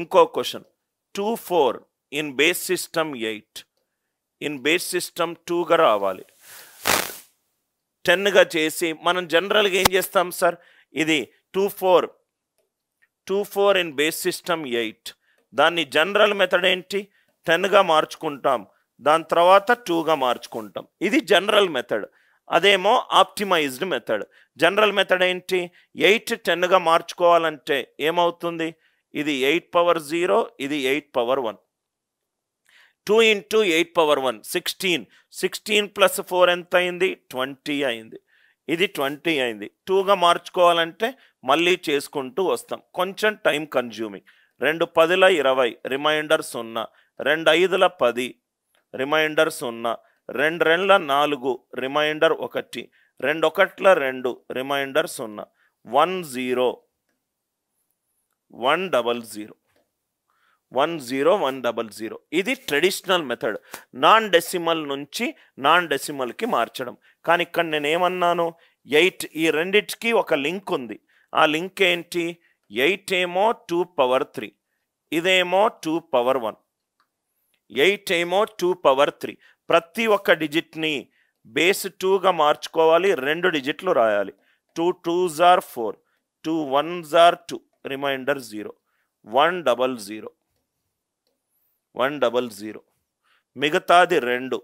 ఇంకో question 2 4 in base system 8 in base system 2గా రావాలి. 10గా చేసి మనం జనరల్గా ఏం చేస్తాం సార్, ఇది 2 4 ఇన్ బేస్ సిస్టమ్ 8, దాన్ని జనరల్ మెథడ్ ఏంటి 10గా మార్చుకుంటాం, దాని తర్వాత 2గా మార్చుకుంటాం. ఇది జనరల్ మెథడ్. అదేమో ఆప్టిమైజ్డ్ మెథడ్. జనరల్ మెథడ్ ఏంటి, 8 10గా మార్చుకోవాలంటే ఏమవుతుంది, ఇది 8 పవర్ 0, ఇది 8 పవర్ 1. 2 ఇంటూ 8 పవర్ 1 16, 16 ప్లస్ 4 ఎంత అయింది, 20 అయింది. ఇది 20 అయింది. 2గా మార్చుకోవాలంటే మళ్ళీ చేసుకుంటూ వస్తాం, కొంచెం టైం కన్జ్యూమింగ్. 2 10ల 20 రిమైండర్ 0, 2 5ల 10 రిమైండర్ 0, 2 2ల 4 రిమైండర్ 1, 2 1ల 2 రిమైండర్ 0, 1 0 1 00 1 0 1 00. ఇది ట్రెడిషనల్ మెథడ్, నాన్ డెసిమల్ నుంచి నాన్ డెసిమల్కి మార్చడం. కానీ ఇక్కడ నేను ఏమన్నాను, 8 ఈ రెండిటికి ఒక లింక్ ఉంది. ఆ లింక్ ఏంటి, 8 ఏమో 2 పవర్ 3, ఇదేమో 2 పవర్ 1. 8 ఏమో 2 పవర్ 3. ప్రతి ఒక్క డిజిట్ని బేస్ 2గా మార్చుకోవాలి, 2 డిజిట్లు రాయాలి. 2 2s are 4, 2 1s are 2 remainder 0, 1 00 1 00. మిగతాది 2,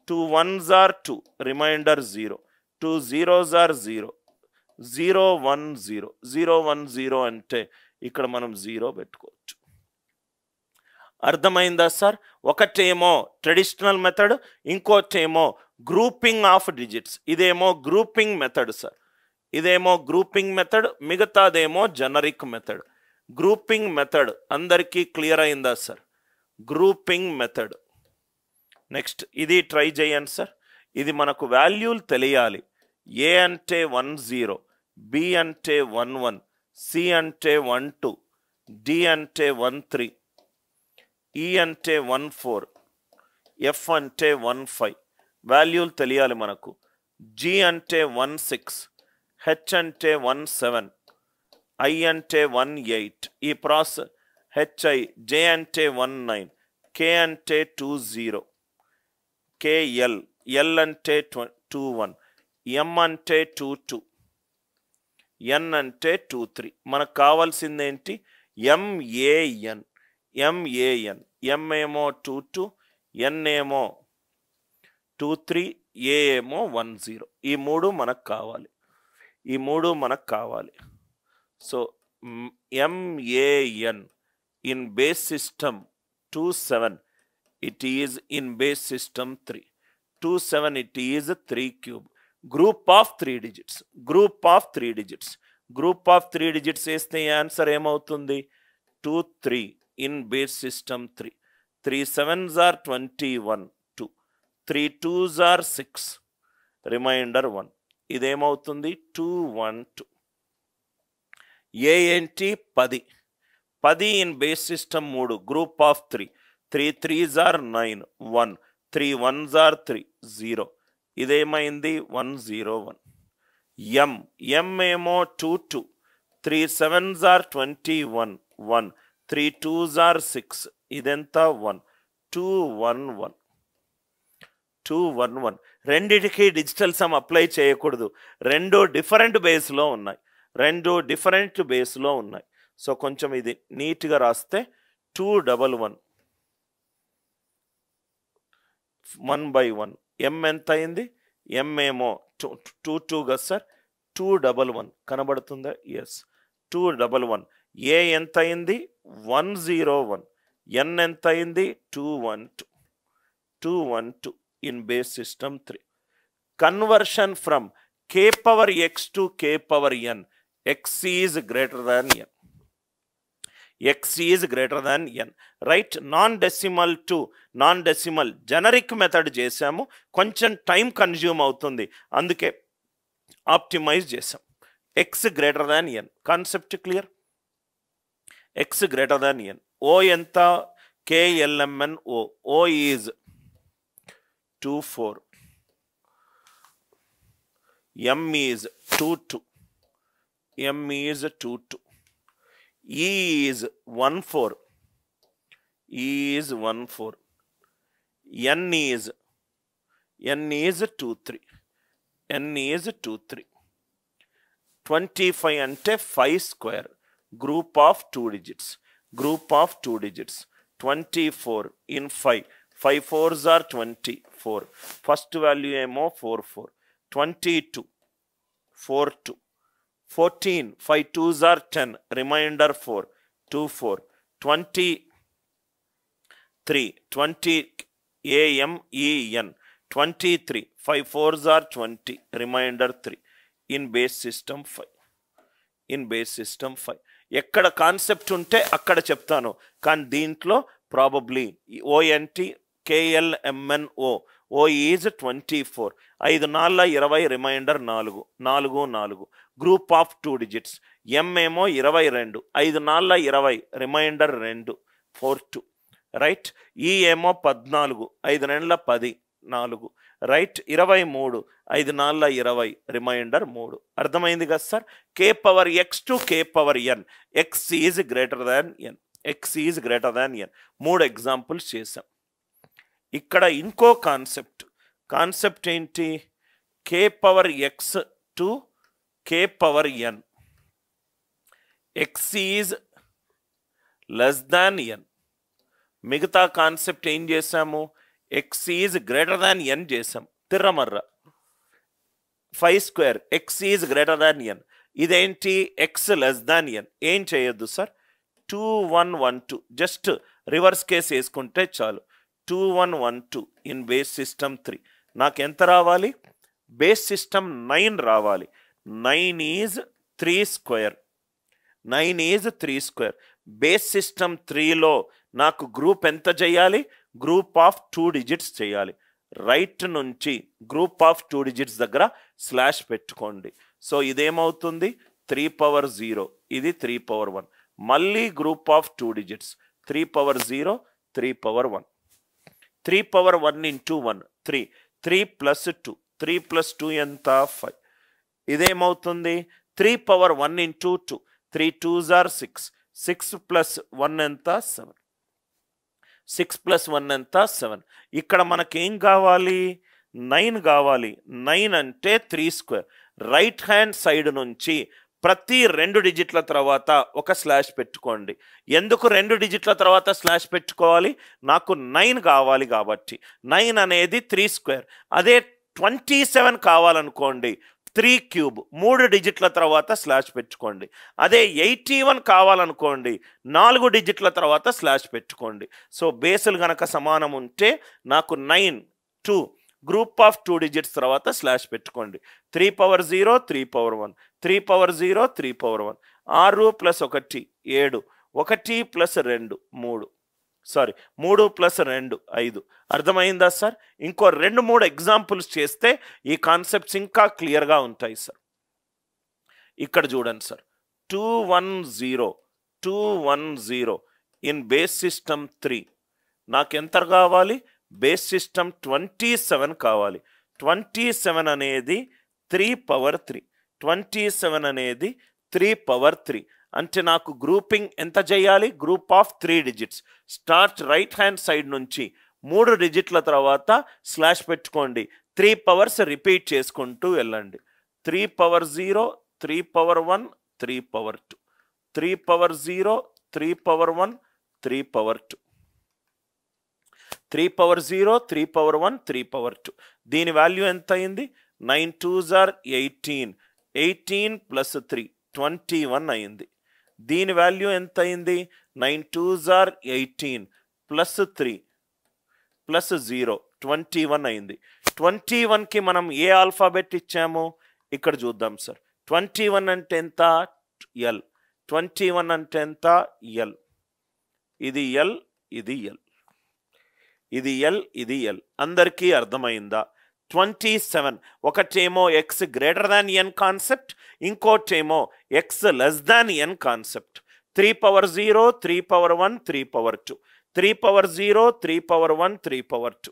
2 1s are 2 remainder 0, 2 0s are 0, 0 1 0 0 1 0 అంటే ఇక్కడ మనం 0 పెట్టుకోవచ్చు. అర్థమైందా సార్? ఒకటేమో ట్రెడిషనల్ మెథడ్, ఇంకోటేమో గ్రూపింగ్ ఆఫ్ డిజిట్స్. ఇదేమో గ్రూపింగ్ మెథడ్ సార్, ఇదేమో గ్రూపింగ్ మెథడ్, మిగతాదేమో జనరిక్ మెథడ్. గ్రూపింగ్ మెథడ్ అందరికీ క్లియర్ అయిందా సార్? Grouping method. నెక్స్ట్ ఇది ట్రై చేయండి సార్. ఇది మనకు వాల్యూలు తెలియాలి. ఏ అంటే 1 0, బి అంటే 1 1, సి అంటే 1 2, డి అంటే 1 3, ఈ అంటే 1 4, ఎఫ్ అంటే 1 5. వాల్యూలు తెలియాలి మనకు. జి అంటే 1 6, హెచ్ అంటే 1 7, ఐ అంటే 1 8. ఈ ప్రాసెస్ హెచ్ఐ. జే అంటే 1 9, కే అంటే 2 0, కేఎల్, ఎల్ అంటే 2 1, ఎం అంటే 2 2, ఎన్ అంటే 2 3. మనకు కావాల్సింది ఏంటి, ఎంఏఎన్. ఎంఏఎన్, ఎం ఏమో 2 2, ఎన్ ఏమో 2 3, ఏ ఏమో 1 0. ఈ మూడు మనకు కావాలి, ఈ మూడు మనకు కావాలి. So MAN in base system 2 7, it is in base system 3. 2 7 it is 3 cube. Group of 3 digits. Group of 3 digits. Group of 3 digits వేస్తే ఆన్సర్ ఏమవుతుంది, 2 3 in base system 3. 3 7s are 21 2, 3 2s are 6 reminder 1. ఇదేమవుతుంది 2 1 2. ఏ ఏంటి 10. 10 in base system 3, group of 3. 3 3s are 9 1, 3 1s are 3 0. ఇదేమైంది 1 0 1. ఎం, ఎం ఏమో 2 2, 3 7s are 21 1, 3 2s are 6. ఇదెంత 1 2 1 1 2 1 1. రెండిటికి digital sum apply చేయకూడదు, రెండు different బేస్లో ఉన్నాయి, రెండు డిఫరెంట్ బేస్లో ఉన్నాయి. సో కొంచెం ఇది నీట్గా రాస్తే 2 1 1 1 by 1. ఎం ఎంత అయింది, ఎం ఏమో 2 2 కదా సార్, 2 1 1 కనబడుతుందా, ఎస్ 2 1 1. ఏ ఎంత అయింది 1 0 1, ఎన్ ఎంత అయింది 2 1 2 2 1 2 in base system 3. Conversion from k power x to k power n, x is greater than n. x is greater than n, right? Non decimal to non decimal generic method చేసాము, కొంచెం time consume అవుతుంది, అందుకే optimise చేసాం. x greater than n, concept clear? x greater than n. ఓ ఎంత, KLMN O. O is 2 4, m is 2 2, m is 2 2, E is 1 4, is 1 4, n is 2 3, n is 2 3. 25 అంటే 5 square, group of 2 digits, 24 in 5, 5 4s are 24, first value ఏమో 4 4, 22 4 2, 14 5 2s are 10, remainder 4 2 4, 23 20 AMEN 23 5 4s are 20, remainder 3 in base system 5. ఎక్కడ concept ఉంటే అక్కడ చెప్తాను, కానీ దీంట్లో probably ONT KLMNO O is 24, 5 4 20, remainder 4 4, group of 2 digits. M ఏమో 22, 5 4 20, reminder 2 4 2, right. ఈ ఏమో 14, 5 2 10 4, రైట్. 23, 5 4 20, రిమైండర్ 3. అర్థమైంది కదా sir? K power X to K power N, X is greater than N, X is greater than N. 3 examples చేసాం. ఇక్కడ ఇంకో concept ఏంటి? K power X to K power N, X is less than N. మిగతా concept ఏం చేసాము? X is greater than N చేసాం. తిర్రమర్ర 5 square, X is greater than N. ఇదేంటి? X less than N. ఏం చేయొద్దు సార్? 2 1 1 2, జస్ట్ రివర్స్ కేస్ వేసుకుంటే చాలు. 2 1 1 2 in base system 3. నాకు ఎంత రావాలి? బేస్ సిస్టమ్ 9 రావాలి. 9 is 3 square, 9 is 3 square. Base system 3లో నాకు గ్రూప్ ఎంత చేయాలి? గ్రూప్ ఆఫ్ 2 digits చేయాలి. రైట్ నుంచి గ్రూప్ ఆఫ్ 2 digits దగ్గర స్లాష్ పెట్టుకోండి. సో ఇదేమవుతుంది? 3 power 0, ఇది 3 power 1. మళ్ళీ group of 2 digits, 3 power 0, 3 power 1. 3 power 1 into 1 3, 3 plus 2, 3 plus 2 ఎంత? 5. ఇదేమవుతుంది? 3 power 1 into 2, 3 2s are 6, 6 plus 1 ఎంత? 7, 6 plus 1 ఎంత? 7. ఇక్కడ మనకేం కావాలి? 9 కావాలి. 9 అంటే 3 square. రైట్ హ్యాండ్ సైడ్ నుంచి ప్రతి 2 digitల తర్వాత ఒక స్లాష్ పెట్టుకోండి. ఎందుకు 2 digitల తర్వాత స్లాష్ పెట్టుకోవాలి? నాకు 9 కావాలి కాబట్టి. 9 అనేది 3 square. అదే 27 కావాలనుకోండి, 3 cube, 3 digitల తర్వాత స్లాష్ పెట్టుకోండి. అదే 81 కావాలనుకోండి, 4 digitల తర్వాత స్లాష్ పెట్టుకోండి. సో బేసులు గనక సమానం ఉంటే నాకు 9 2, గ్రూప్ ఆఫ్ 2 digits తర్వాత స్లాష్ పెట్టుకోండి. 3 power 0, 3 power 1, 3 power 0, 3 power 1. 6 plus 1 7, 1 plus 2 3, sorry 3 plus 2 5. అర్థమైందా సార్? ఇంకో 2-3 ఎగ్జాంపుల్స్ చేస్తే ఈ కాన్సెప్ట్స్ ఇంకా క్లియర్గా ఉంటాయి సార్. ఇక్కడ చూడండి సార్, 2 1 0, 2 1 0 ఇన్ బేస్ సిస్టమ్ 3. నాకు ఎంత కావాలి? బేస్ సిస్టమ్ 27 కావాలి. 27 అనేది 3 power 3, 27 అనేది 3 power 3. అంటే నాకు గ్రూపింగ్ ఎంత చేయాలి? Group of 3 digits. Start right hand side నుంచి 3 digitల తర్వాత స్లాష్ పెట్టుకోండి. 3 powers రిపీట్ చేసుకుంటూ వెళ్ళండి. 3 power 0, 3 power 1, 3 power 2, 3 power 0, 3 power 1, 3 power 2, 3 power 0, 3 power 1, 3 power 2. దీని వాల్యూ ఎంత అయింది? 9 2s are 18, 18 plus 3 21 అయింది. దీని వాల్యూ ఎంత అయింది? 9 2s are 18 plus 3 plus 0 21 అయింది. 21కి మనం ఏ ఆల్ఫాబెట్ ఇచ్చాము? ఇక్కడ చూద్దాం సార్. 21 అంటే ఎంత? ఎల్. 21 అంటే ఎంత? ఎల్. ఇది ఎల్, ఇది ఎల్, ఇది ఎల్, ఇది ఎల్. అందరికీ అర్థమైందా? 27 ఒకటేమో X greater than n concept, ఇంకోటేమో X less than n concept. 3 power 0, 3 power 1, 3 power 2, 3 power 0, 3 power 1, 3 power 2.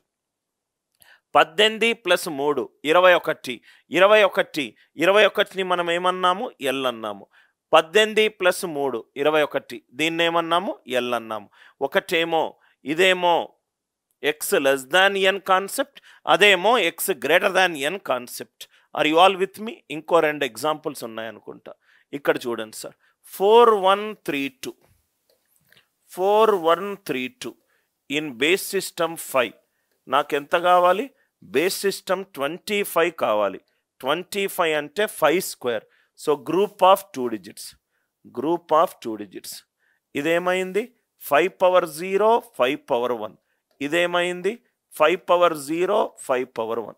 18 plus 3 21, 21, 21ని మనం ఏమన్నాము? ఎల్ అన్నాము. 18 plus 3 21, దీన్ని ఏమన్నాము? ఎల్ అన్నాము. ఒకటేమో ఇదేమో x less than n concept, అదేమో x greater than n concept. Are you all with me? ఇంకో 2 examples ఉన్నాయనుకుంటా. ఇక్కడ చూడండి సార్, 4132 4132 ఇన్ బేస్ సిస్టమ్ 5. నాకు ఎంత కావాలి? బేస్ సిస్టమ్ 25 కావాలి. 25 అంటే 5 square. So group of 2 digits, group of 2 digits. ఇదేమైంది? 5 పవర్ 0 5 పవర్ 1. ఇదేమైంది? 5 పవర్ 0 5 పవర్ 1.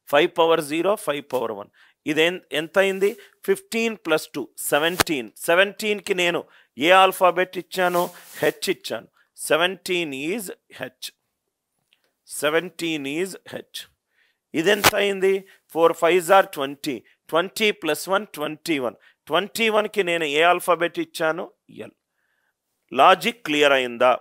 5 power 0 5 power 1. ఇది ఎంత అయింది? 15 ప్లస్ 2 17. 17కి నేను ఏ ఆల్ఫాబెట్ ఇచ్చాను? హెచ్ ఇచ్చాను. 17 ఈజ్ హెచ్. 17 is H. ఇదెంత అయింది? 4 5s are 20. 20 ప్లస్ 1 21. 21కి నేను ఏ ఆల్ఫాబెట్ ఇచ్చాను? ఎల్. లాజిక్ క్లియర్ అయిందా?